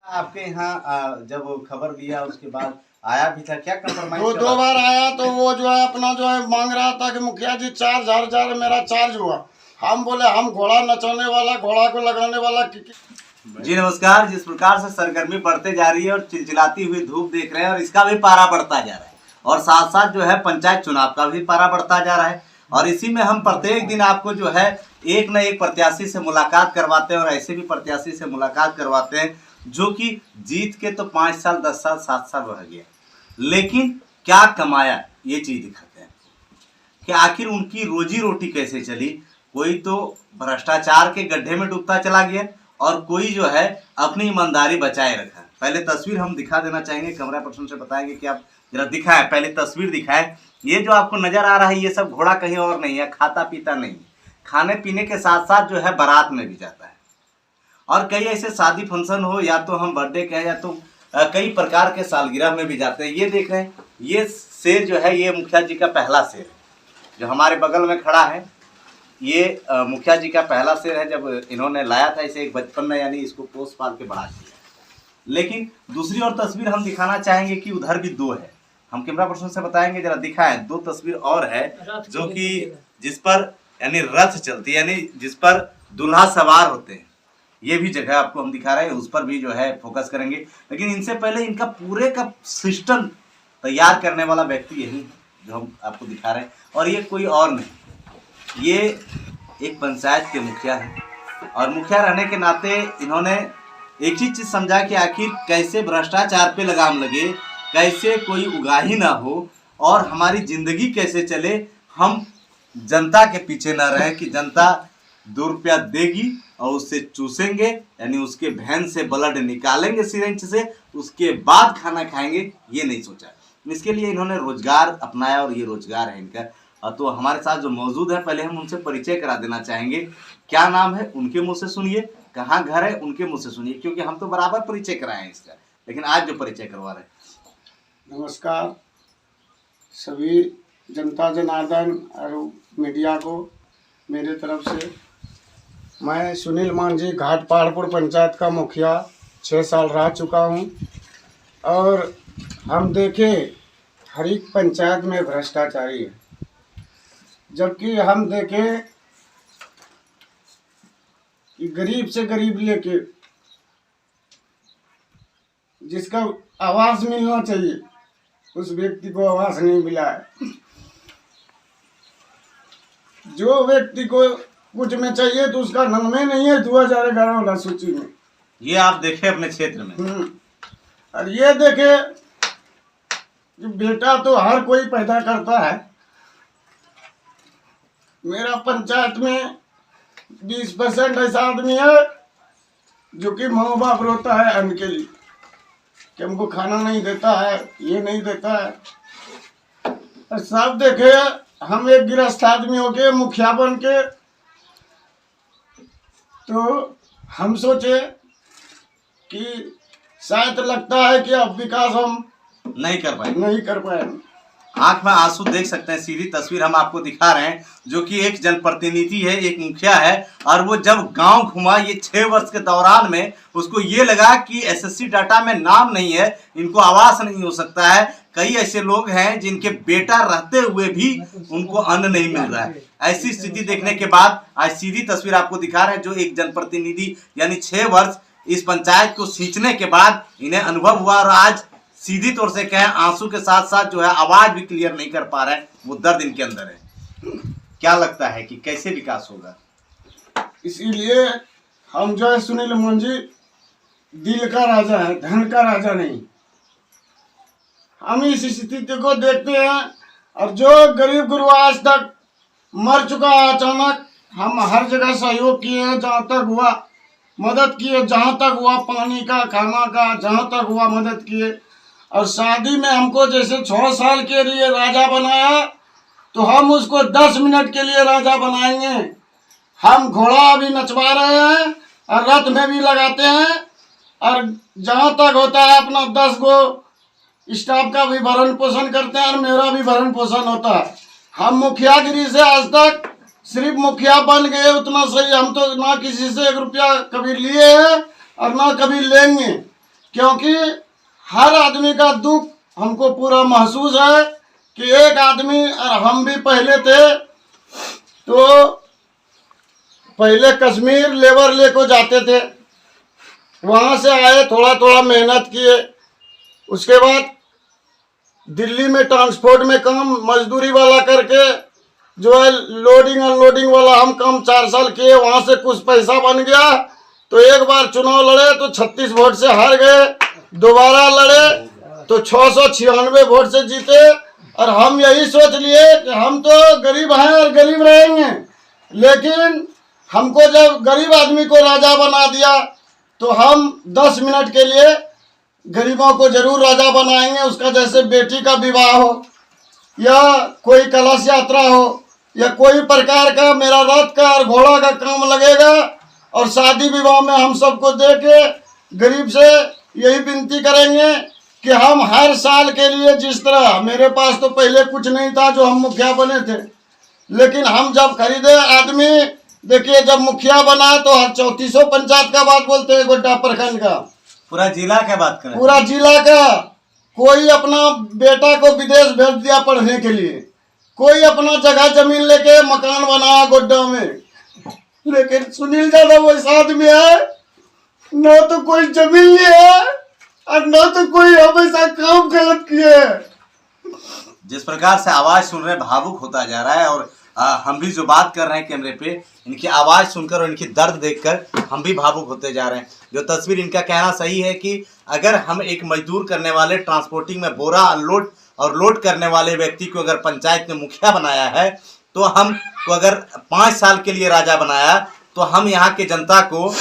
आपके यहाँ जब खबर दिया उसके बाद आया भी था क्या कंप्रोमाइज? दो बार आया तो वो जो है अपना जो है मांग रहा था कि मुखिया जी 4,000 मेरा चार्ज हुआ। हम बोले हम घोड़ा नचाने वाला, घोड़ा को लगाने वाला जी नमस्कार। जिस प्रकार से सरगर्मी बढ़ते जा रही है और चिलचिलाती हुई धूप देख रहे हैं और इसका भी पारा बढ़ता जा रहा है और साथ साथ जो है पंचायत चुनाव का भी पारा बढ़ता जा रहा है और इसी में हम प्रत्येक दिन आपको जो है एक न एक प्रत्याशी से मुलाकात करवाते हैं और ऐसे भी प्रत्याशी से मुलाकात करवाते हैं जो कि जीत के तो 5 साल 10 साल 7 साल रह गया, लेकिन क्या कमाया ये चीज दिखाते हैं कि आखिर उनकी रोजी रोटी कैसे चली। कोई तो भ्रष्टाचार के गड्ढे में डूबता चला गया और कोई जो है अपनी ईमानदारी बचाए रखा। पहले तस्वीर हम दिखा देना चाहेंगे, कैमरा पर्सन से बताएंगे कि आप जरा दिखाएं, पहले तस्वीर दिखाएं। ये जो आपको नजर आ रहा है ये सब घोड़ा कहीं और नहीं है, खाता पीता नहीं है, खाने पीने के साथ साथ जो है बारात में भी जाता है और कई ऐसे शादी फंक्शन हो या तो हम बर्थडे कहें या तो कई प्रकार के सालगिरह में भी जाते हैं। ये देख रहे हैं ये शेर जो है ये मुखिया जी का पहला शेर है जो हमारे बगल में खड़ा है। ये मुखिया जी का पहला शेर है जब इन्होंने लाया था इसे एक बचपन में, यानी इसको पोस पाल के बड़ा किया। लेकिन दूसरी और तस्वीर हम दिखाना चाहेंगे कि उधर भी दो है, हम कैमरा पर्सन से बताएंगे जरा दिखाएं। दो तस्वीर और है जो कि जिस पर यानी रथ चलती है, यानी जिस पर दूल्हा सवार होते हैं, ये भी जगह आपको हम दिखा रहे हैं, उस पर भी जो है फोकस करेंगे। लेकिन इनसे पहले इनका पूरे का सिस्टम तैयार करने वाला व्यक्ति यही जो हम आपको दिखा रहे हैं और ये कोई और नहीं, ये एक पंचायत के मुखिया हैं और मुखिया रहने के नाते इन्होंने एक ही चीज़ समझा कि आखिर कैसे भ्रष्टाचार पे लगाम लगे, कैसे कोई उगाही ना हो और हमारी ज़िंदगी कैसे चले, हम जनता के पीछे ना रहे कि जनता 2 रुपया देगी और उससे चूसेंगे, यानी उसके भैन से ब्लड निकालेंगे सिरिंज से, उसके बाद खाना खाएंगे, ये नहीं सोचा। इसके लिए इन्होंने रोजगार अपनाया और ये रोजगार है इनका। तो हमारे साथ जो मौजूद है पहले हम उनसे परिचय करा देना चाहेंगे। क्या नाम है उनके मुंह से सुनिए, कहाँ घर है उनके मुंह से सुनिए, क्योंकि हम तो बराबर परिचय कराए हैं इसका, लेकिन आज जो परिचय करवा रहे हैं। नमस्कार सभी जनता जनार्दन और मीडिया को मेरे तरफ से। मैं सुनील मांझी घाट पहाड़पुर पंचायत का मुखिया 6 साल रह चुका हूं और हम देखें हर एक पंचायत में भ्रष्टाचारी है, जबकि हम देखें कि गरीब से गरीब लेके जिसका आवास मिलना चाहिए उस व्यक्ति को आवास नहीं मिला है। जो व्यक्ति को कुछ में चाहिए तो उसका नाम ही नहीं है 2011 वाला सूची में। ये आप देखे अपने क्षेत्र में। और ये देखे बेटा तो हर कोई पैदा करता है। मेरा पंचायत में 20% ऐसा आदमी है जो कि माँ बाप रोता है अन्न के लिए कि हमको खाना नहीं देता है, ये नहीं देता है। और सब देखे हम एक गृहस्थ आदमी होके मुखिया बन के, तो हम सोचे कि शायद लगता है कि अब विकास हम नहीं कर पाए। आंख में आंसू देख सकते हैं, सीधी तस्वीर हम आपको दिखा रहे हैं जो कि एक जनप्रतिनिधि है, एक मुखिया है और वो जब गांव घुमा ये 6 वर्ष के दौरान में उसको ये लगा कि एसएससी डाटा में नाम नहीं है, इनको आवास नहीं हो सकता है। कई ऐसे लोग हैं जिनके बेटा रहते हुए भी उनको अन्न नहीं मिल रहा है। ऐसी स्थिति देखने के बाद आज सीधी तस्वीर आपको दिखा रहे हैं जो एक जनप्रतिनिधि यानी 6 वर्ष इस पंचायत को सींचने के बाद इन्हें अनुभव हुआ और आज सीधी तौर से कहें आंसू के साथ साथ जो है आवाज भी क्लियर नहीं कर पा रहे हैं, वो दर्द इनके अंदर है। क्या लगता है कि कैसे विकास होगा? इसीलिए हम जो है सुनील मांझी दिल का राजा है, धन का राजा नहीं। हम इस स्थिति को देखते हैं और जो गरीब गुरु आज तक मर चुका है अचानक, हम हर जगह सहयोग किए हैं, जहाँ तक हुआ मदद किए, जहाँ तक हुआ पानी का खाना का जहाँ तक हुआ मदद किए। और शादी में हमको जैसे 6 साल के लिए राजा बनाया तो हम उसको 10 मिनट के लिए राजा बनाएंगे। हम घोड़ा भी नचवा रहे हैं और रथ में भी लगाते हैं और जहाँ तक होता है अपना 10 गो स्टाफ का भी भरण पोषण करते हैं और मेरा भी भरण पोषण होता है। हम मुखियागिरी से आज तक सिर्फ मुखिया बन गए उतना सही, हम तो ना किसी से 1 रुपया कभी लिए हैं और ना कभी लेंगे। क्योंकि हर आदमी का दुख हमको पूरा महसूस है कि एक आदमी, और हम भी पहले थे तो पहले कश्मीर लेबर लेको जाते थे, वहाँ से आए, थोड़ा थोड़ा मेहनत किए, उसके बाद दिल्ली में ट्रांसपोर्ट में काम मजदूरी वाला करके जो है लोडिंग अनलोडिंग वाला हम काम 4 साल किए, वहाँ से कुछ पैसा बन गया तो एक बार चुनाव लड़े तो 36 वोट से हार गए, दोबारा लड़े तो 696 वोट से जीते। और हम यही सोच लिए कि हम तो गरीब हैं और गरीब रहेंगे, लेकिन हमको जब गरीब आदमी को राजा बना दिया तो हम 10 मिनट के लिए गरीबों को जरूर राजा बनाएंगे। उसका जैसे बेटी का विवाह हो या कोई कलश यात्रा हो या कोई प्रकार का मेरा रथ का और घोड़ा का काम लगेगा, और शादी विवाह में हम सबको दे के गरीब से यही विनती करेंगे कि हम हर साल के लिए, जिस तरह मेरे पास तो पहले कुछ नहीं था जो हम मुखिया बने थे, लेकिन हम जब खरीदे आदमी, देखिए जब मुखिया बना तो हर 3400 पंचायत का बात बोलते हैं, गोड्डा प्रखंड का, पूरा जिला क्या बात करें, पूरा जिला का। कोई अपना बेटा को विदेश भेज दिया पढ़ने के लिए, कोई अपना जगह जमीन लेके मकान बनाया गोड्डा में, लेकिन सुनील यादव वैसा आदमी है, न तो कोई जमीन लिए और न तो कोई हमेशा काम गलत किए। जिस प्रकार से आवाज सुन रहे हैं, भावुक होता जा रहा है। और हम भी जो बात कर रहे हैं कैमरे पे, इनकी आवाज सुनकर और इनकी दर्द देखकर हम भी भावुक होते जा रहे हैं। जो तस्वीर, इनका कहना सही है कि अगर हम एक मजदूर करने वाले, ट्रांसपोर्टिंग में बोरा अनलोड और लोड करने वाले व्यक्ति को अगर पंचायत ने मुखिया बनाया है, तो हम को अगर 5 साल के लिए राजा बनाया, तो हम यहाँ के जनता को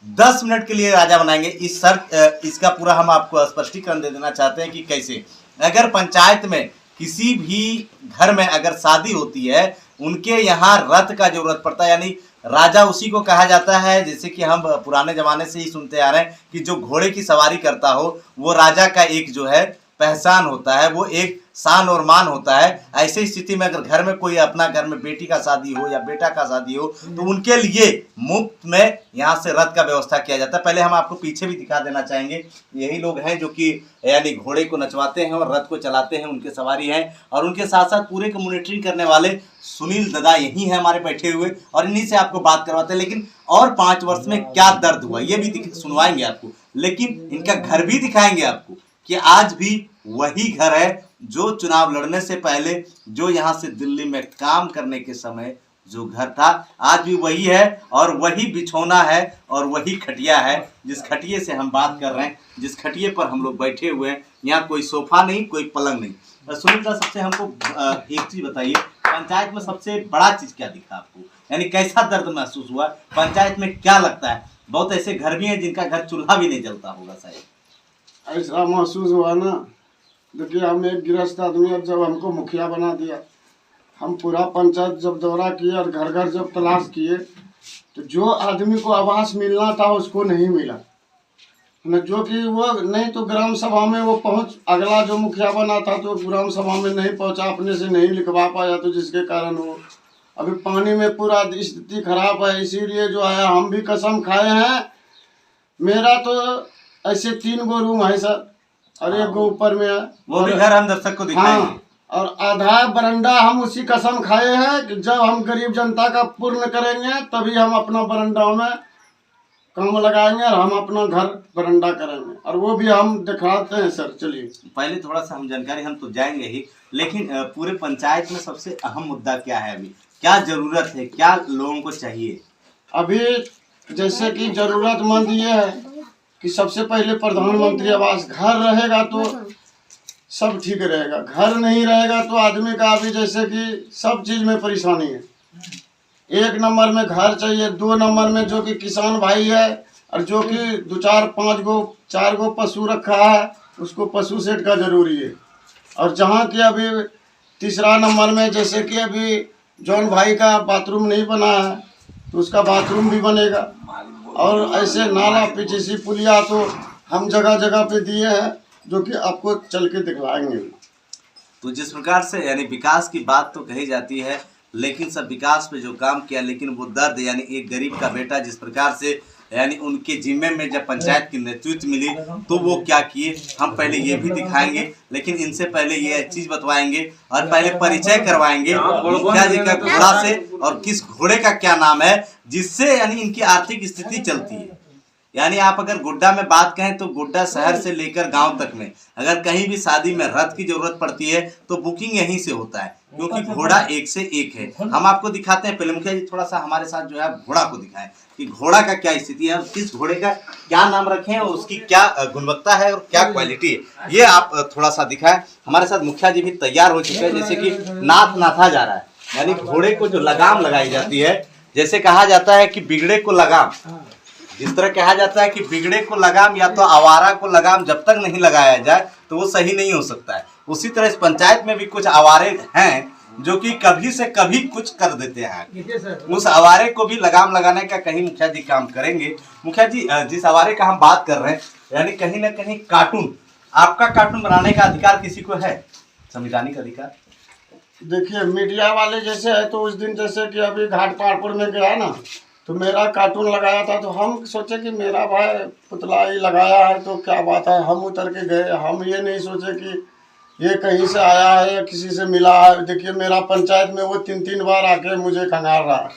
10 मिनट के लिए राजा बनाएंगे। इस शर्त, इसका पूरा हम आपको स्पष्टीकरण दे देना चाहते हैं कि कैसे, अगर पंचायत में किसी भी घर में अगर शादी होती है, उनके यहाँ रथ का जरूरत पड़ता है, यानी राजा उसी को कहा जाता है, जैसे कि हम पुराने जमाने से ही सुनते आ रहे हैं कि जो घोड़े की सवारी करता हो वो राजा का एक जो है पहचान होता है, वो एक शान और मान होता है। ऐसी स्थिति में अगर घर में कोई, अपना घर में बेटी का शादी हो या बेटा का शादी हो, तो उनके लिए मुफ्त में यहाँ से रथ का व्यवस्था किया जाता है। पहले हम आपको पीछे भी दिखा देना चाहेंगे, यही लोग हैं जो कि यानी घोड़े को नचवाते हैं और रथ को चलाते हैं, उनके सवारी हैं। और उनके साथ साथ पूरे को मॉनिटरिंग करने वाले सुनील दादा यही है हमारे बैठे हुए, और इन्हीं से आपको बात करवाते हैं। लेकिन और 5 वर्ष में क्या दर्द हुआ ये भी सुनवाएंगे आपको, लेकिन इनका घर भी दिखाएंगे आपको कि आज भी वही घर है जो चुनाव लड़ने से पहले, जो यहाँ से दिल्ली में काम करने के समय जो घर था, आज भी वही है। और वही बिछौना है और वही खटिया है, जिस खटिए से हम बात कर रहे हैं, जिस खटिए पर हम लोग बैठे हुए हैं। यहाँ कोई सोफा नहीं, कोई पलंग नहीं। सुनील दा, सबसे हमको एक चीज बताइए, पंचायत में सबसे बड़ा चीज क्या दिखा आपको, यानी कैसा दर्द महसूस हुआ पंचायत में, क्या लगता है? बहुत ऐसे घर भी हैं जिनका घर चूल्हा भी नहीं जलता होगा शायद। ऐसा महसूस हुआ ना, देखिए हम एक गृहस्थ आदमी, और जब हमको मुखिया बना दिया, हम पूरा पंचायत जब दौरा किए और घर घर जब तलाश किए, तो जो आदमी को आवास मिलना था उसको नहीं मिला न, जो कि वो नहीं तो ग्राम सभा में वो पहुंच, अगला जो मुखिया बना था तो ग्राम सभा में नहीं पहुंचा, अपने से नहीं लिखवा पाया, तो जिसके कारण वो अभी पानी में पूरा स्थिति खराब है। इसीलिए जो है हम भी कसम खाए हैं। मेरा तो ऐसे 3 गो रूम है सर, और 1 गो ऊपर में है, वो भी घर हम दर्शक को दिखाएंगे। हाँ, और आधा बरंडा हम उसी कसम खाए हैं कि जब हम गरीब जनता का पूर्ण करेंगे तभी हम अपना बरंडा में काम लगाएंगे और हम अपना घर बरंडा करेंगे, और वो भी हम दिखाते हैं सर। चलिए पहले थोड़ा सा हम जानकारी, हम तो जाएंगे ही, लेकिन पूरे पंचायत में सबसे अहम मुद्दा क्या है, अभी क्या जरूरत है, क्या लोगों को चाहिए? अभी जैसे कि जरूरतमंद ये है कि सबसे पहले प्रधानमंत्री आवास, घर रहेगा तो सब ठीक रहेगा, घर नहीं रहेगा तो आदमी का अभी जैसे कि सब चीज में परेशानी है। 1 नंबर में घर चाहिए, 2 नंबर में जो कि किसान भाई है और जो कि 2, 4, 5 गो 4 गो पशु रखा है, उसको पशु सेट का जरूरी है। और जहाँ की अभी 3रा नंबर में जैसे कि अभी जॉन भाई का बाथरूम नहीं बना है, तो उसका बाथरूम भी बनेगा। और ऐसे नाला पीछे पुलिया तो हम जगह जगह पे दिए हैं, जो कि आपको चल के दिखलाएंगे। तो जिस प्रकार से यानी विकास की बात तो कही जाती है, लेकिन सब विकास पे जो काम किया, लेकिन वो दर्द, यानी एक गरीब का बेटा जिस प्रकार से यानी उनके जिम्मे में जब पंचायत की नेतृत्व मिली तो वो क्या किए, हम पहले ये भी दिखाएंगे। लेकिन इनसे पहले ये चीज बतवाएंगे और पहले परिचय करवाएंगे मुखिया जी का घोड़ा से और किस घोड़े का क्या नाम है, जिससे यानी इनकी आर्थिक स्थिति चलती है। यानी आप अगर गोड्डा में बात कहें तो गोड्डा शहर से लेकर गांव तक में अगर कहीं भी शादी में रथ की जरूरत पड़ती है तो बुकिंग यहीं से होता है, क्योंकि घोड़ा एक से एक है। हम आपको दिखाते हैं, पहले मुखिया जी थोड़ा सा हमारे साथ जो है घोड़ा को दिखाएं कि घोड़ा का क्या स्थिति है, किस घोड़े का क्या नाम रखें और उसकी क्या गुणवत्ता है और क्या क्वालिटी है, ये आप थोड़ा सा दिखाएं। हमारे साथ मुखिया जी भी तैयार हो चुके हैं, जैसे कि नाथ नाथा जा रहा है, यानी घोड़े को जो लगाम लगाई जाती है, जैसे कहा जाता है कि बिगड़े को लगाम, जिस तरह कहा जाता है कि बिगड़े को लगाम या तो आवारा को लगाम जब तक नहीं लगाया जाए तो वो सही नहीं हो सकता है। उसी तरह इस पंचायत में भी कुछ आवारे हैं जो कि कभी से कभी कुछ कर देते हैं, उस आवारे को भी लगाम लगाने का कहीं मुखिया जी काम करेंगे। मुखिया जी, जिस आवारे का हम बात कर रहे हैं, यानी कहीं ना कहीं कार्टून, आपका कार्टून बनाने का अधिकार किसी को है, संविधानिक अधिकार? देखिए, मीडिया वाले जैसे है तो उस दिन जैसे कि अभी घाट पहाड़पुर में गया ना तो मेरा कार्टून लगाया था, तो हम सोचे कि मेरा भाई पुतला ही लगाया है तो क्या बात है, हम उतर के गए। हम ये नहीं सोचे कि ये कहीं से आया है या किसी से मिला है। देखिए, मेरा पंचायत में वो 3-3 बार आके मुझे खंगाल रहा है।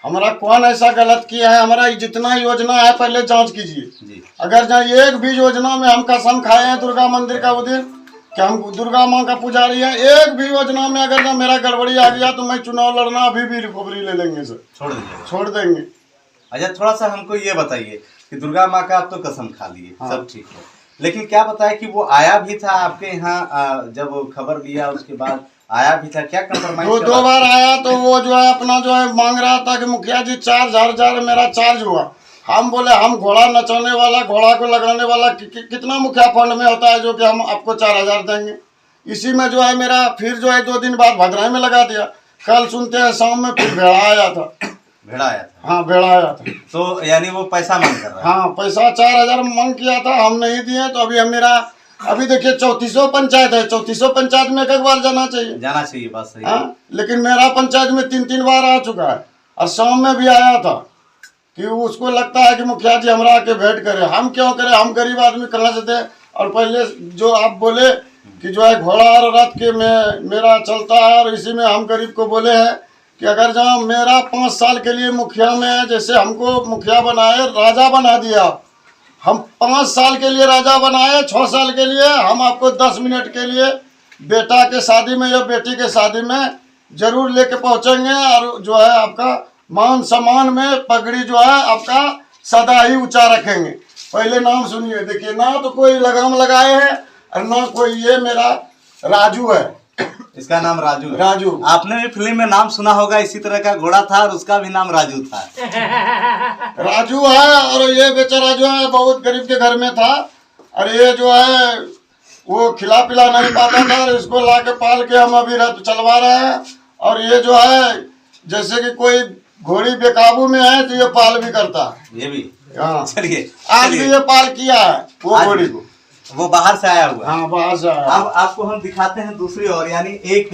हमारा कौन ऐसा गलत किया है? हमारा जितना योजना है पहले जांच कीजिए। अगर जहाँ एक भी योजना में हम कसम खाए हैं दुर्गा मंदिर का वो दिन कि हम दुर्गा माँ का पुजारी है, एक भी योजना में अगर ना मेरा गड़बड़ी आ गया तो मैं चुनाव लड़ना अभी भी रिकवरी ले लेंगे सर, छोड़ देंगे। अच्छा, थोड़ा सा हमको ये बताइए कि दुर्गा माँ का आप तो कसम खा लिए, हाँ। सब ठीक है, लेकिन क्या बताया कि वो आया भी था आपके यहाँ, जब खबर लिया उसके बाद आया भी था, क्या कंप्रोमाइज? दो बार आया तो वो जो है अपना जो है मांग रहा था कि मुखिया जी 4,000 मेरा चार्ज हुआ। हम बोले हम घोड़ा नचाने वाला, घोड़ा को लगाने वाला कितना मुखिया फंड में होता है जो कि हम आपको 4,000 देंगे। इसी में जो है मेरा फिर जो है 2 दिन बाद भद्राई में लगा दिया। कल सुनते हैं शाम में फिर भेड़ा आया था। भेड़ा आया था? हाँ, भेड़ा आया था। तो यानी वो पैसा मांग कर रहा है? हाँ, पैसा 4,000 मांग किया था, हम नहीं दिए। तो अभी हम मेरा अभी देखिए 3400 पंचायत है, 3400 पंचायत में एक बार जाना चाहिए, बात सही। हाँ, लेकिन मेरा पंचायत में 3-3 बार आ चुका है और शाम में भी आया था कि उसको लगता है कि मुखिया जी हमरा आके भेंट करे। हम क्यों करें, हम गरीब आदमी कहाँ से दे। और पहले जो आप बोले कि जो है घोड़ा और रथ के में मेरा चलता है, और इसी में हम गरीब को बोले हैं कि अगर जहाँ मेरा 5 साल के लिए मुखिया में, जैसे हमको मुखिया बनाए, राजा बना दिया, हम 5 साल के लिए राजा बनाए, 6 साल के लिए हम आपको 10 मिनट के लिए बेटा के शादी में या बेटी के शादी में जरूर लेके पहुँचेंगे। और जो है आपका मान सम्मान में पगड़ी जो है आपका सदा ही ऊंचा रखेंगे। पहले नाम सुनिए, देखिए, ना तो कोई लगाम लगाए है और ना कोई, ये मेरा राजू है, इसका नाम राजू है। राजू, आपने भी फिल्म में नाम सुना होगा, इसी तरह का घोड़ा था और उसका भी नाम राजू था। राजू है। और ये बेचारा जो है बहुत गरीब के घर में था, और ये जो है वो खिला पिला नहीं पाता था, और इसको ला के पाल के हम अभी रथ चलवा रहे हैं। और ये जो है जैसे कि कोई घोड़ी बेकाबू में है तो ये पाल भी करता है, ये भी। हाँ, चलिए, आज भी ये पाल किया है वो घोड़ी को, वो बाहर से आया हुआ। हाँ, बाहर से आया। अब आपको हम दिखाते हैं दूसरी ओर, यानी एक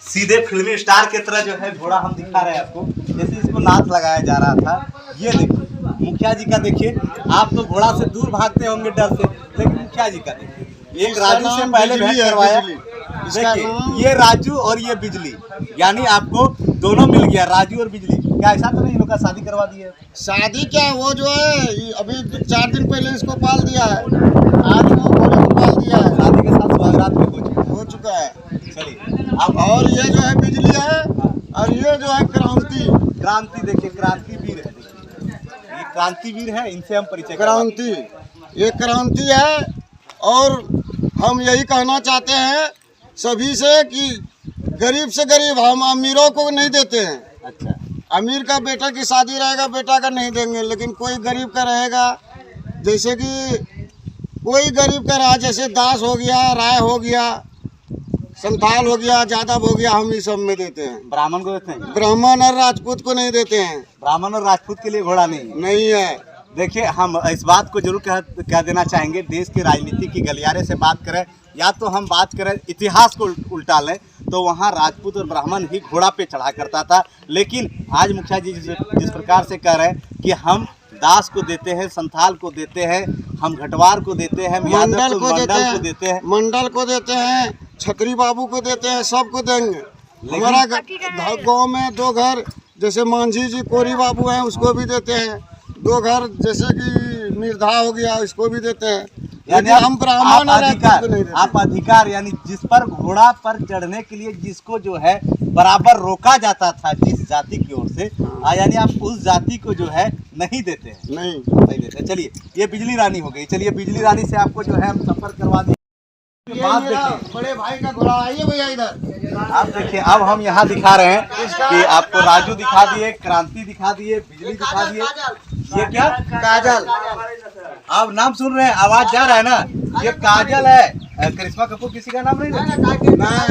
सीधे फिल्मी स्टार की तरह जो है घोड़ा हम दिखा रहे हैं आपको। जैसे इसको नाथ लगाया जा रहा था, ये देखिए मुखिया जी का, देखिए आप तो घोड़ा से दूर भागते होंगे डर से, लेकिन मुखिया जी का देखिए, एक राजू से पहले भेंट करवाया। देखिए, ये राजू और ये बिजली, यानी आपको दोनों मिल गया, राजू और बिजली। क्या ऐसा तो नहीं लोग का शादी करवा दी है? शादी क्या, वो जो है अभी 4 दिन पहले इसको पाल दिया है, आज वो घोड़े को पाल दिया है। शादी के साथ सुहागरात भी हो चुका है। चलिए अब, और ये जो है बिजली है, और ये जो है क्रांति देखिए, क्रांतिवीर है, ये क्रांतिवीर है, इनसे हम परिचय ये क्रांति है। और हम यही कहना चाहते हैं सभी से कि गरीब से गरीब हम अमीरों को नहीं देते हैं। अच्छा, अमीर का बेटा की शादी रहेगा, बेटा का नहीं देंगे, लेकिन कोई गरीब का रहेगा, जैसे कि कोई गरीब का रहा, जैसे दास हो गया, राय हो गया, संथाल हो गया, यादव हो गया, हम इस सब में देते हैं। ब्राह्मण को देते हैं? ब्राह्मण और राजपूत को नहीं देते हैं। ब्राह्मण और राजपूत के लिए घोड़ा नहीं है। देखिए, हम इस बात को जरूर कह देना चाहेंगे, देश की राजनीति की गलियारे से बात करें या तो हम बात करें इतिहास को उल्टा लें तो वहाँ राजपूत और ब्राह्मण ही घोड़ा पे चढ़ा करता था। लेकिन आज मुखिया जी जिस प्रकार से कह रहे हैं कि हम दास को देते हैं, संथाल को देते हैं, हम घटवार को देते हैं, मंडल को देते हैं, मंडल को देते हैं, छतरी बाबू को देते हैं, सबको देंगे। हमारा गांव में 2 घर जैसे मांझी जी कोरी बाबू हैं उसको भी देते हैं, 2 घर जैसे कि निर्धा हो गया उसको भी देते हैं। यानी हम ब्राह्मण आप अधिकार यानी जिस पर घोड़ा पर चढ़ने के लिए जिसको जो है बराबर रोका जाता था जिस जाति की ओर से, यानी आप उस जाति को जो है नहीं देते हैं। नहीं देते। चलिए ये बिजली रानी हो गई। चलिए बिजली रानी से आपको जो है हम संपर्क करवा दिए। बात देखिए, बड़े भाई का घोड़ा, आइए भैया इधर। आप देखिए अब हम यहाँ दिखा रहे हैं कि आपको राजू दिखा दिए, क्रांति दिखा दिए, बिजली दिखा दिए। ये क्या? काजल। आप नाम सुन रहे हैं, आवाज जा रहा है ना? ये काजल है। करिश्मा कपूर किसी का नाम नहीं नहीं,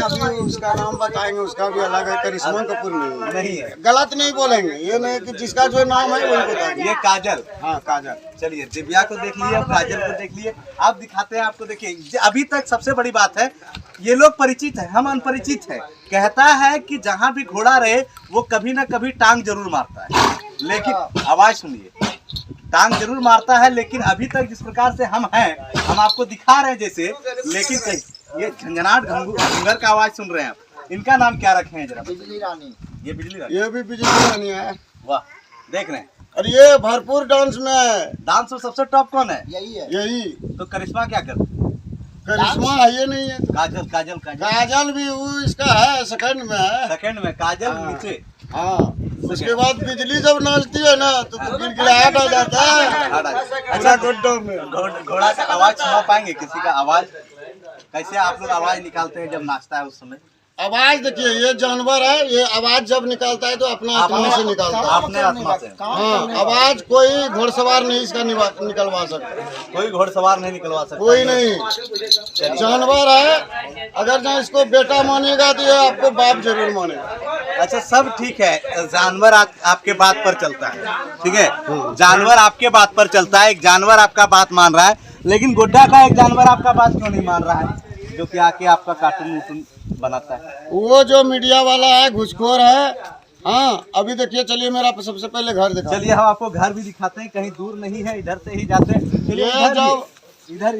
अभी उसका नाम बताएंगे, उसका भी अलग है। करिश्मा कपूर नहीं है। गलत नहीं बोलेंगे, ये नहीं कि जिसका जो नाम है वही बताएंगे। ये काजल। हाँ काजल। चलिए दिव्या को देख लिए, काजल को देख लिए, आप दिखाते हैं आपको। देखिए अभी तक सबसे बड़ी बात है ये लोग परिचित है, हम अनपरिचित है। कहता है कि जहाँ भी घोड़ा रहे वो कभी ना कभी टांग जरूर मारता है, लेकिन आवाज सुनिए, टांग जरूर मारता है। लेकिन अभी तक जिस प्रकार से हम हैं, हम आपको दिखा रहे हैं जैसे, लेकिन ये झंझनाट घंघर का आवाज सुन रहे हैं आप। इनका नाम क्या रखे हैं जरा? बिजली रानी। ये बिजली रानी, ये भी बिजली रानी है। वाह, देख रहे हैं। और ये भरपूर डांस में है। डांस में सबसे टॉप कौन है? यही। तो करिश्मा क्या करती है? करिश्मा है ये नहीं है। काजल काजल काजल काजल भी वो इसका है, सेकंड में है। सेकंड में काजल नीचे। हाँ, उसके बाद बिजली जब नाचती है ना तो गिड़गिड़ाहट आ जाता है। अच्छा घोड़ा का आवाज सुना पाएंगे? किसी का आवाज कैसे आप लोग आवाज निकालते हैं जब नाचता है उस समय? आवाज देखिए, ये जानवर है, ये आवाज जब निकालता है तो अपना आत्मा से निकालता है। अपने आत्मा से। हाँ, आवाज कोई घोड़सवार नहीं इसका निकलवा सकता। कोई घोड़सवार नहीं निकलवा सकता। कोई नहीं, जानवर है। अगर ना इसको बेटा मानेगा तो ये आपको बाप जरूर मानेगा। अच्छा सब ठीक है, जानवर आपके बात पर चलता है, ठीक है, जानवर आपके बात पर चलता है, एक जानवर आपका बात मान रहा है, लेकिन गोड्डा का एक जानवर आपका बात क्यों नहीं मान रहा है, जो कि आके आपका कार्टून बनाता है? वो जो मीडिया वाला है घुसखोर है। हाँ, अभी देखिए, चलिए मेरा सबसे पहले घर दिखा। चलिए हम आपको घर भी दिखाते हैं, कहीं दूर नहीं है, इधर से ही जाते हैं। इधर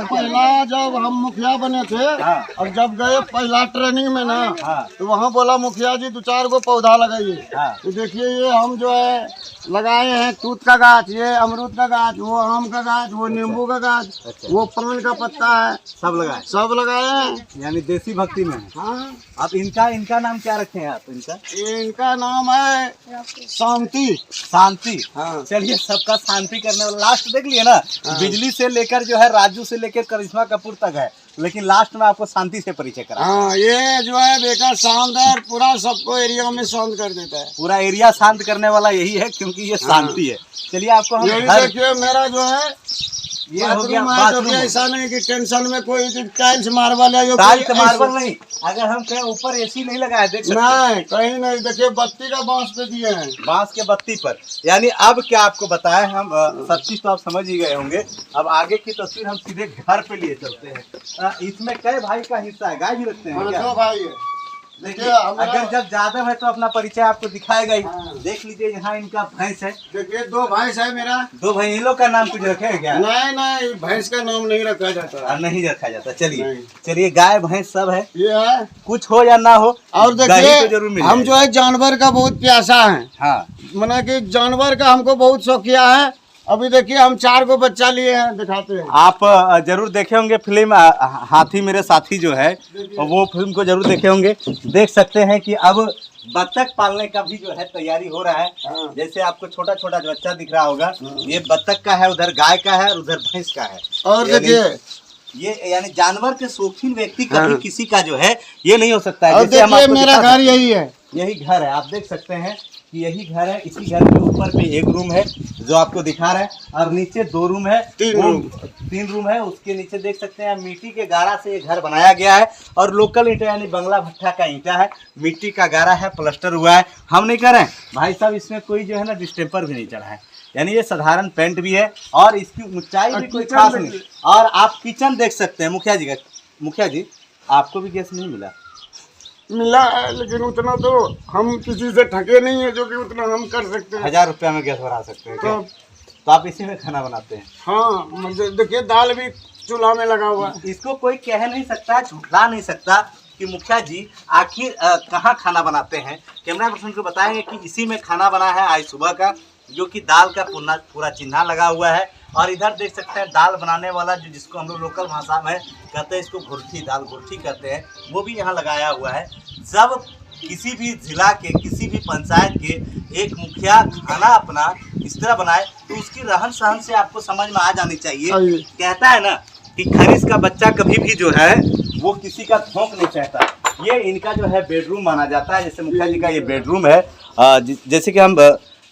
पहला जब हम मुखिया बने थे, हाँ। और जब गए पहला ट्रेनिंग में ना, हाँ। तो वहाँ बोला मुखिया जी 2-4 गो पौधा लगाइए। हाँ। तो देखिए ये हम जो है लगाए हैं, तूत का गाछ, ये अमरूद का गाछ, वो आम का गाछ, वो नींबू का गाछ, वो पान का पत्ता है, सब लगाए हैं। यानी देसी भक्ति में। हाँ। आप इनका नाम क्या रखे हैं आप? इनका नाम है शांति। हाँ। चलिए सबका शांति करने वाला लास्ट देख लिए ना। हाँ। बिजली से लेकर जो है राजू से लेकर करिश्मा कपूर तक है, लेकिन लास्ट में आपको शांति से परिचय करा। हाँ, ये जो है बेटा शांत है, पूरा सबको एरिया में शांत कर देता है। पूरा एरिया शांत करने वाला यही है, क्योंकि ये शांति है। चलिए आपको हम देखिए, मेरा जो है ये हो गया बाथरूम। ऐसा नहीं कि टेंशन में कोई टाइल्स मार्बल है, टाइल्स मार्बल नहीं। अगर हम कहें ऊपर एसी नहीं लगाया, देख सकते नहीं, कहीं नहीं। देखिए बत्ती का बांस पे दिए हैं, बांस के बत्ती पर। यानी अब क्या आपको बताएं हम, सब चीज तो आप समझ ही गए होंगे। अब आगे की तस्वीर हम सीधे घर पे लिए चलते हैं। इसमें कई भाई का हिस्सा है? गाय भी रखते हैं क्या? 2 भाई है। देखिए अगर जब ज्यादा है तो अपना परिचय आपको दिखाएगा ही। देख लीजिए यहाँ इनका भैंस है। देखिए 2 भैंस है मेरा। 2 भाई, इन लोग का नाम कुछ रखे हैं क्या? नहीं, भैंस का नाम नहीं रखा जाता। नहीं रखा जाता। चलिए गाय भैंस सब है, ये है, कुछ हो या ना हो। और देखिए हम जो है जानवर का बहुत प्यासा है। हाँ, माना कि जानवर का हमको बहुत शौकिया है। अभी देखिए हम 4 गो बच्चा लिए हैं, दिखाते हैं। आप जरूर देखे होंगे फिल्म हाथी मेरे साथी जो है, वो फिल्म को जरूर देखे होंगे। देख सकते हैं कि अब बत्तख पालने का भी जो है तैयारी हो रहा है। हाँ। जैसे आपको छोटा छोटा बच्चा दिख रहा होगा, ये बत्तख का है, उधर गाय का है और उधर भैंस का है। और देखिए ये यानी जानवर के शौकीन व्यक्ति कभी किसी का जो है ये नहीं हो सकता है। और देखिए मेरा घर यही है, यही घर है। आप देख सकते हैं कि यही घर है। इसी घर के ऊपर पे एक रूम है जो आपको दिखा रहा है, और नीचे 2 रूम है, 3 रूम है। उसके नीचे देख सकते हैं मिट्टी के गारा से ये घर बनाया गया है, और लोकल ईंटा यानी बंगला भट्टा का ईंटा है, मिट्टी का गारा है, प्लास्टर हुआ है। हम नहीं कर रहे हैं भाई साहब, इसमें कोई जो है ना डिस्टेम्पर भी नहीं चढ़ा है, यानी ये साधारण पेंट भी है, और इसकी ऊंचाई भी कोई खास नहीं। और आप किचन देख सकते हैं मुखिया जी का। मुखिया जी, आपको भी गैस नहीं मिला है, लेकिन उतना तो हम किसी से ठगे नहीं है जो कि उतना हम कर सकते हैं। 1000 रुपया में गैस भरा सकते हैं क्या? तो आप इसी में खाना बनाते हैं? हाँ, मुझे देखिए दाल भी चूल्हा में लगा हुआ है। इसको कोई कह नहीं सकता, झुठला नहीं सकता कि मुखिया जी आखिर कहाँ खाना बनाते हैं। कैमरा पर्सन को बताएंगे कि इसी में खाना बना है आज सुबह का, जो कि दाल का पूरा चिन्हा लगा हुआ है। और इधर देख सकते हैं दाल बनाने वाला, जो जिसको हम लोग लोकल भाषा में कहते हैं, इसको घुर्ठी, दाल घुर्ठी कहते हैं, वो भी यहाँ लगाया हुआ है। जब किसी भी जिला के, किसी भी पंचायत के एक मुखिया खाना अपना इस तरह बनाए तो उसकी रहन सहन से आपको समझ में आ जानी चाहिए। कहता है ना कि खरीस का बच्चा कभी भी जो है वो किसी का धोख नहीं चाहता। ये इनका जो है बेडरूम माना जाता है। जैसे मुखिया जी का ये बेडरूम है, जैसे कि हम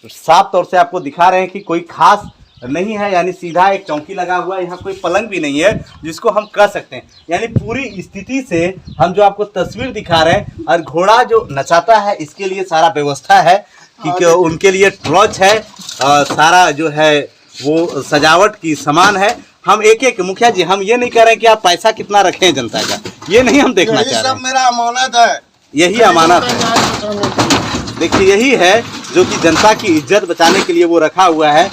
साफ तौर से आपको दिखा रहे हैं कि कोई खास नहीं है, यानी सीधा एक चौकी लगा हुआ है, यहाँ कोई पलंग भी नहीं है जिसको हम कह सकते हैं। यानी पूरी स्थिति से हम जो आपको तस्वीर दिखा रहे हैं, और घोड़ा जो नचाता है इसके लिए सारा व्यवस्था है कि उनके लिए ट्रॉच है, सारा जो है वो सजावट की सामान है। हम एक एक, मुखिया जी हम ये नहीं कह रहे हैं कि आप पैसा कितना रखें जनता का, ये नहीं हम देखना चाह रहे हैं। मेरा अमानत है, यही अमानत है। देखिए यही है जो कि जनता की इज्जत बचाने के लिए वो रखा हुआ है।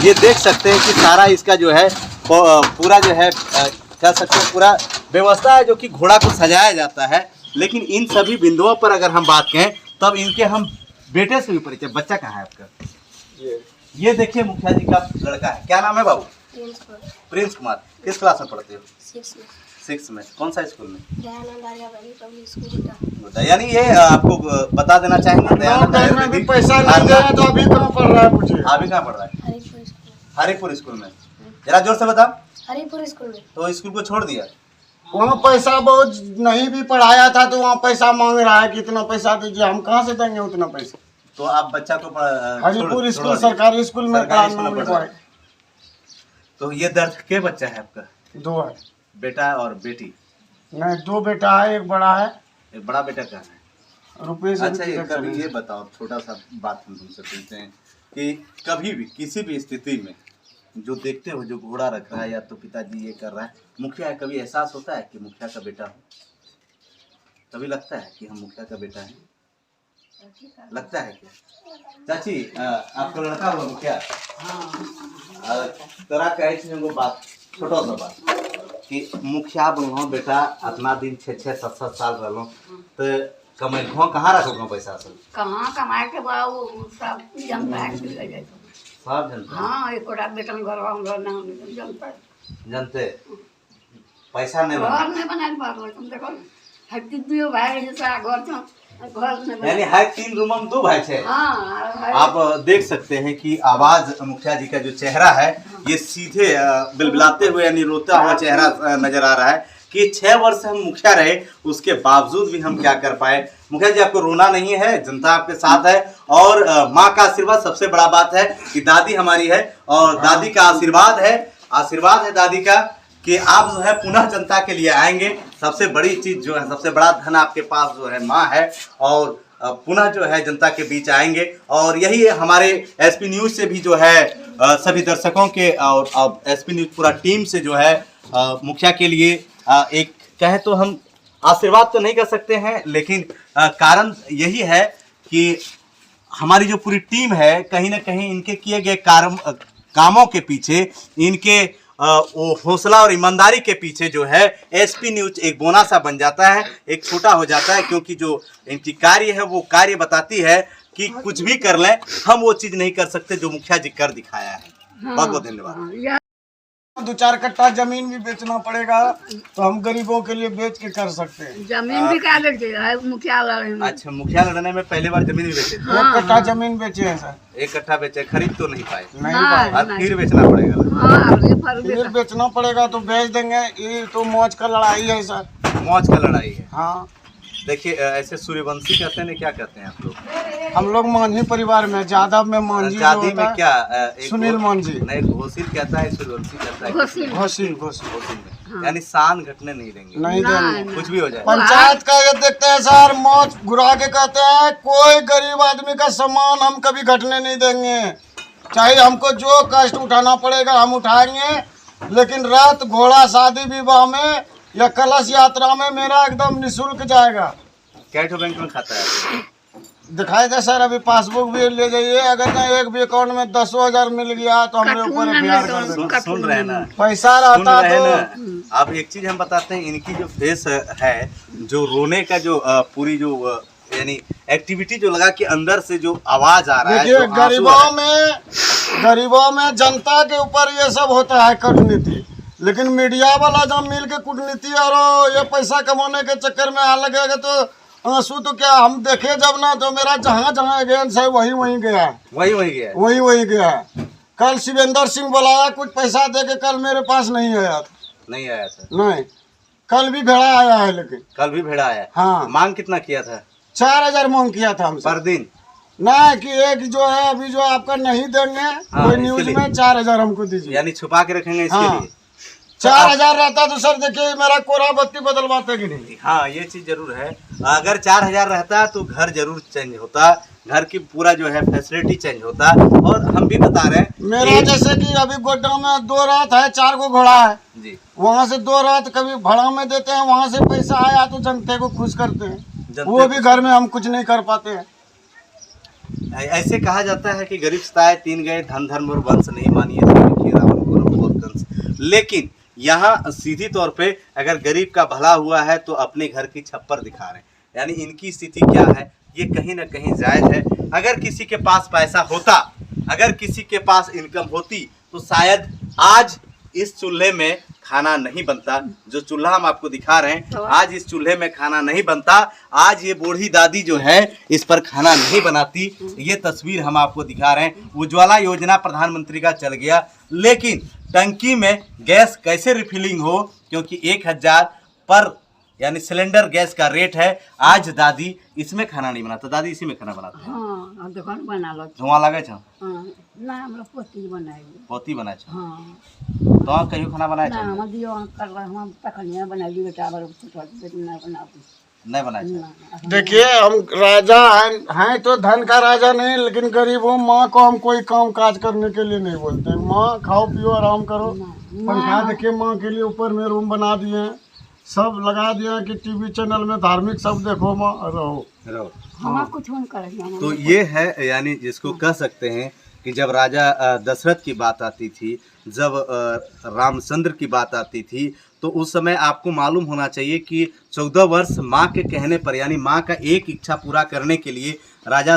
ये देख सकते हैं कि सारा इसका जो है पूरा जो है कह सकते हैं पूरा व्यवस्था है, जो कि घोड़ा को सजाया जाता है। लेकिन इन सभी बिंदुओं पर अगर हम बात करें तब इनके हम बेटे से भी परिचय। बच्चा कहाँ है आपका? ये देखिए मुखिया जी का लड़का है, क्या नाम है बाबू? प्रिंस कुमार। किस क्लास में पढ़ते हो? 6 में। कौन सा स्कूल में? यानी ये आपको बता देना चाहेंगे भी पैसा नहीं दे रहा, तो अभी कहाँ पढ़ रहा है? पूछिए अभी कहाँ पढ़ रहा है? हरिपुर स्कूल में। जरा जोर से बता। हरिपुर स्कूल में। तो स्कूल को छोड़ दिया? वहाँ पैसा बहुत नहीं भी पढ़ाया था, तो वहाँ पैसा मांग रहा है कि इतना पैसा दीजिए। हम कहाँ से देंगे उतना पैसा? तो आप बच्चा को हरिपुर स्कूल सरकारी स्कूल में पढ़ा। तो ये दर्द के बच्चा है आपका? 2 है। बेटा और बेटी? नहीं, 2 बेटा है, एक बड़ा है। एक बड़ा बेटा कहाँ है? रुपये। अच्छा, ये कभी ये बताओ, छोटा सा बात हम तुमसे पूछते हैं कि कभी भी किसी भी स्थिति में जो देखते हो, जो घोड़ा रख रहा है या तो पिताजी ये कर रहा है, मुखिया है, कभी एहसास होता है कि मुखिया का बेटा हो? कभी लगता है कि हम मुखिया का बेटा हैं? लगता है क्या? चाची आपका लड़का हुआ मुखिया? तोरा कहे हमको बात, छोटा सा बात कि मुखिया बनलो बेटा, अपना दिन 6-6, 7-7 साल रहलो, तो कमाइलो कहाँ रखो पैसा? असल कहाँ कमाए के बाबू सब जनता है, सब जनता। हाँ, एक वेतन जनते पैसा नहीं घर नहीं बनाए पारो। तुम देखो हट्टी दियो भाई जैसा घर तो घर में, यानी हर 3 रूम में 2 भाई है। हाँ, आप देख सकते हैं कि आवाज मुखिया जी का जो चेहरा है ये सीधे बिलबिलाते हुए यानी रोता हुआ चेहरा नजर आ रहा है कि 6 वर्ष हम मुखिया रहे, उसके बावजूद भी हम क्या कर पाए। मुखिया जी आपको रोना नहीं है, जनता आपके साथ है, और माँ का आशीर्वाद सबसे बड़ा बात है कि दादी हमारी है, और दादी का आशीर्वाद है दादी का कि आप जो है पुनः जनता के लिए आएंगे। सबसे बड़ी चीज जो है, सबसे बड़ा धन आपके पास जो है माँ है, और पुनः जो है जनता के बीच आएंगे। और यही हमारे एसपी न्यूज से भी जो है सभी दर्शकों के और एसपी न्यूज पूरा टीम से जो है मुखिया के लिए एक कहे तो हम आशीर्वाद तो नहीं कर सकते हैं, लेकिन कारण यही है कि हमारी जो पूरी टीम है कहीं ना कहीं इनके किए गए कामों के पीछे, इनके वो हौसला और ईमानदारी के पीछे जो है एसपी न्यूज एक बोना सा बन जाता है, एक छोटा हो जाता है, क्योंकि जो इनकी कार्य है वो कार्य बताती है कि कुछ भी कर लें हम वो चीज़ नहीं कर सकते जो मुखिया जी कर दिखाया है। बहुत बहुत धन्यवाद। 2-4 कट्ठा जमीन भी बेचना पड़ेगा, तो हम गरीबों के लिए बेच के कर सकते हैं। जमीन भी क्या बेचे है मुखिया लड़ने में? अच्छा, मुखिया लड़ने में पहली बार जमीन भी बेचे? 1 कट्ठा जमीन बेचे हैं सर। 1 कट्ठा बेचे, खरीद तो नहीं पाए? नहीं पाए। और फिर बेचना पड़ेगा? हाँ, फिर बेचना पड़ेगा तो बेच देंगे। ये तो मौज का लड़ाई है सर। मौज का लड़ाई है। हाँ, देखिए ऐसे सूर्यवंशी कहते हैं, क्या कहते हैं आप लोग? हम लोग मांझी परिवार में, जादव में मांझी जाति में क्या सुनील मांझी नहीं, घोषित कहता है, सूर्यवंशी कहता है घोषिल में, यानी शान घटने नहीं देंगे, नहीं देंगे, कुछ भी हो जाए। पंचायत का ये देखते हैं सर, मौज घुरा के कहते हैं कोई गरीब आदमी का सम्मान हम कभी घटने नहीं देंगे, चाहे हमको जो कष्ट उठाना पड़ेगा हम उठाएंगे, लेकिन रात घोड़ा शादी विवाह में या कलश यात्रा में मेरा एकदम निःशुल्क जाएगा। क्या बैंक में खाता है? दिखाई दे सर, अभी पासबुक भी ले जाइए, अगर ना एक भी अकाउंट में 10,000 मिल गया तो हमने ऊपर एफआईआर कर देंगे। सुन रहे हैं ना, पैसा सुन रहता रहे हैं तो ना। अब एक चीज हम बताते हैं, इनकी जो फेस है, जो रोने का जो पूरी जो यानी एक्टिविटी जो लगा कि अंदर से जो आवाज आ रहा है, देखिए जो आंसू आ रहा है। गरीबों में जनता के ऊपर ये सब होता है कूटनीति, लेकिन मीडिया वाला जब मिल के कूटनीति और ये पैसा कमाने के चक्कर में आ लगेगा तो आंसू तो क्या हम देखे जब ना, तो मेरा जहाँ जहाँ अगेंस्ट है वहीं वहीं गया है, वही गया है। वहीं गया है। कल शिवेंद्र सिंह बुलाया, कुछ पैसा दे के, कल मेरे पास नहीं आया था। नहीं आया था। नहीं, कल भी भेड़ा आया है, लेकिन कल भी भेड़ा आया। हाँ। मांग कितना किया था? 4,000 मांग किया था हमसे पर दिन। नहीं कि एक जो है अभी जो आपका नहीं देंगे, कोई न्यूज इसके में लिए। 4,000 हमको दीजिए, यानी छुपा के रखेंगे इसके हाँ। लिए। 4,000 रहता तो सर देखिए मेरा कोरा बत्ती बदलवाते कि नहीं। हाँ, ये चीज जरूर है। अगर 4,000 रहता तो घर जरूर चेंज होता, घर की पूरा जो है फैसिलिटी चेंज होता। और हम भी बता रहे हैं मेरा जैसे कि अभी गोड्डा में 2 रात है, 4 को घोड़ा है जी, वहाँ से 2 रात कभी भाड़ा में देते हैं, वहाँ से पैसा आया तो जनते को खुश करते हैं, वो भी घर में हम कुछ नहीं कर पाते हैं। ऐसे कहा जाता है कि गरीब सताए 3 गए, धन धर्म और वंश नहीं मानिए तो देखिए रावण को बहुत कंस। लेकिन यहाँ सीधी तौर पे अगर गरीब का भला हुआ है तो अपने घर की छप्पर दिखा रहे हैं। यानी इनकी स्थिति क्या है, ये कहीं ना कहीं जायज है। अगर किसी के पास पैसा होता, अगर किसी के पास इनकम होती तो शायद आज इस चूल्हे में खाना नहीं बनता। जो चूल्हा हम आपको दिखा रहे हैं, आज इस चूल्हे में खाना नहीं बनता। आज ये बूढ़ी दादी जो है इस पर खाना नहीं बनाती। ये तस्वीर हम आपको दिखा रहे हैं। उज्ज्वला योजना प्रधानमंत्री का चल गया, लेकिन टंकी में गैस कैसे रिफिलिंग हो, क्योंकि 1,000 पर यानी सिलेंडर गैस का रेट है। आज दादी इसमें खाना नहीं बनाता, दादी इसी में खाना बनाता है। हाँ, अब दुकान बना लो। धुआं लगे छ? हाँ, ना हमरा पोती बनाई। पोती बनाए छ? हाँ, तो कहियो खाना बनाए ना छ? हम दियो कर हम तखनिया बनाई बेटा बार ना बनाऊ। नहीं बनाए छ? ना, देखिए हम राजा हैं तो धन का राजा नहीं, लेकिन गरीब हूँ। माँ को हम कोई काम काज करने के लिए नहीं बोलते। माँ खाओ पियो आराम करो। पंखा देखिए माँ के लिए ऊपर में रूम बना दिए हैं, सब लगा दिया है कि टीवी चैनल में धार्मिक सब देखो माँ रहो। हम कुछ नहीं करे। तो ये है, यानी जिसको कह सकते हैं कि जब राजा दशरथ की बात आती थी, जब रामचंद्र की बात आती थी, तो उस समय आपको मालूम होना चाहिए कि 14 वर्ष माँ के कहने पर, यानी माँ का एक इच्छा पूरा करने के लिए राजा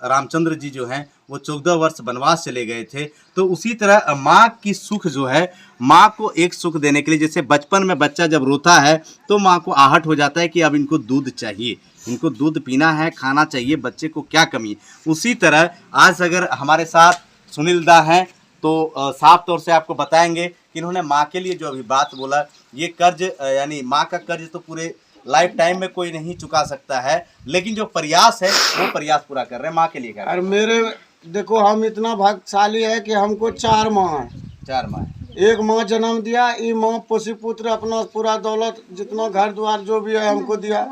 रामचंद्र जी जो हैं वो 14 वर्ष वनवास चले गए थे। तो उसी तरह माँ की सुख जो है, माँ को एक सुख देने के लिए, जैसे बचपन में बच्चा जब रोता है तो माँ को आहट हो जाता है कि अब इनको दूध चाहिए, इनको दूध पीना है, खाना चाहिए, बच्चे को क्या कमी। उसी तरह आज अगर हमारे साथ सुनील दा हैं तो साफ तौर से आपको बताएंगे कि इन्होंने माँ के लिए जो अभी बात बोला, ये कर्ज यानी माँ का कर्ज तो पूरे लाइफ टाइम में कोई नहीं चुका सकता है, लेकिन जो प्रयास है वो प्रयास पूरा कर रहे हैं माँ के लिए। और मेरे देखो हम इतना भाग्यशाली है कि हमको 4 माँ है। 4 माँ। एक माँ जन्म दिया, ये माँ पोसी पुत्र अपना पूरा दौलत जितना घर द्वार जो भी है हमको दिया।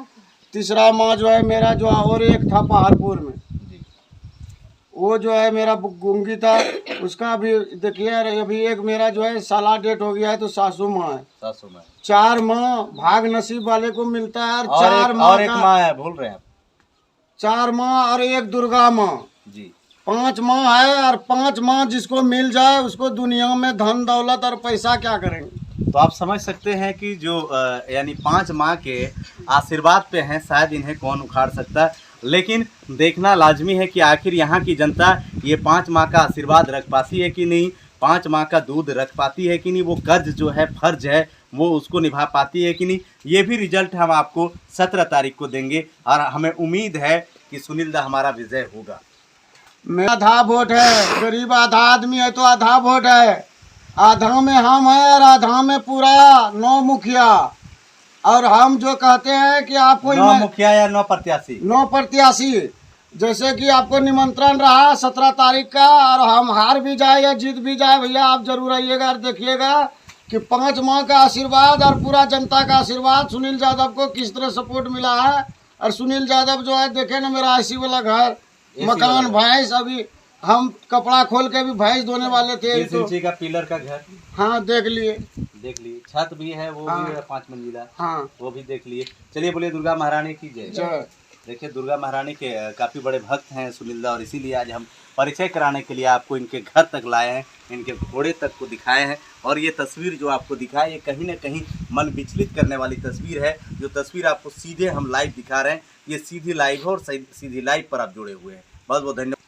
तीसरा माँ जो है मेरा जो है, और एक था पहाड़पुर में, वो जो है मेरा गूंगी था, उसका भी देखिए। अभी एक मेरा जो है साला डेट हो गया है, तो सासू माँ है। सासू माँ। 4 माँ भाग नसीब वाले को मिलता है। और 4 एक, माँ और एक माँ है, भूल रहे हैं आप। 4 माँ और एक दुर्गा माँ जी। 5 माँ है। और 5 माँ जिसको मिल जाए उसको दुनिया में धन दौलत और पैसा क्या करेंगे। तो आप समझ सकते हैं कि जो यानी 5 माँ के आशीर्वाद पे हैं, शायद इन्हें कौन उखाड़ सकता है। लेकिन देखना लाजमी है कि आखिर यहाँ की जनता ये 5 माँ का आशीर्वाद रख पाती है कि नहीं, 5 माँ का दूध रख पाती है कि नहीं, वो कर्ज जो है, फर्ज है, वो उसको निभा पाती है कि नहीं। ये भी रिजल्ट हम आपको 17 तारीख को देंगे और हमें उम्मीद है कि सुनील दा हमारा विजय होगा। मेरा आधा वोट है, गरीब आधा आदमी है तो आधा वोट है। आधा में हम है और आधा में पूरा 9 मुखिया। और हम जो कहते हैं कि आपको 9 मुखिया या 9 प्रत्याशी, 9 प्रत्याशी, जैसे कि आपको निमंत्रण रहा 17 तारीख का, और हम हार भी जाए या जीत भी जाए, भैया आप जरूर आइएगा और देखिएगा कि 5 माह का आशीर्वाद और पूरा जनता का आशीर्वाद सुनील यादव को किस तरह सपोर्ट मिला है। और सुनील यादव जो है देखे ना, मेरा ऐसी वाला घर, मकान, भैंस, अभी हम कपड़ा खोल के भी भैंस धोने वाले थे। 20 इंची का पिलर का घर, हाँ देख लिए, छत भी है, वो भी है 5 मंजिला, हाँ वो भी देख लिए। चलिए बोलिए दुर्गा महारानी की जय। जय। देखिए दुर्गा महारानी के काफ़ी बड़े भक्त हैं सुनील दा, और इसीलिए आज हम परिचय कराने के लिए आपको इनके घर तक लाए हैं, इनके घोड़े तक को दिखाए हैं। और ये तस्वीर जो आपको दिखाए ये कहीं ना कहीं मन विचलित करने वाली तस्वीर है। जो तस्वीर आपको सीधे हम लाइव दिखा रहे हैं, ये सीधी लाइव है और सीधी लाइव पर आप जुड़े हुए हैं। बहुत बहुत धन्यवाद।